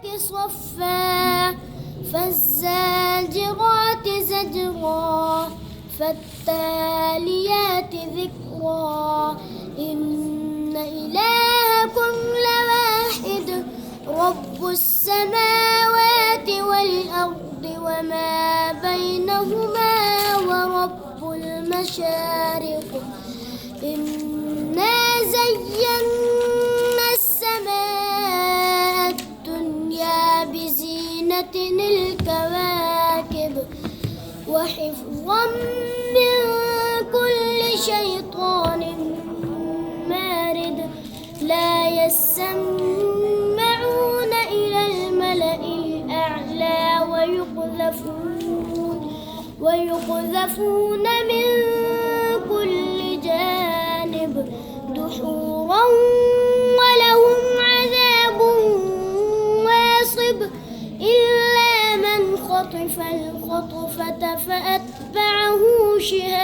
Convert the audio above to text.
صفا فالزاجرات زجرا فالتاليات ذكرا إن إلهكم لواحد رب السماوات والأرض وما بينهما ورب المشارق إنا زينا السماء الدنيا بزينة الكواكب وحفظا من كل شيطان مارد لا يسمعون إلى الملأ الأعلى ويقذفون من كل جانب دحورا ولهم عذاب واصب إلا من خطف الخطفة فأتبعه شهاب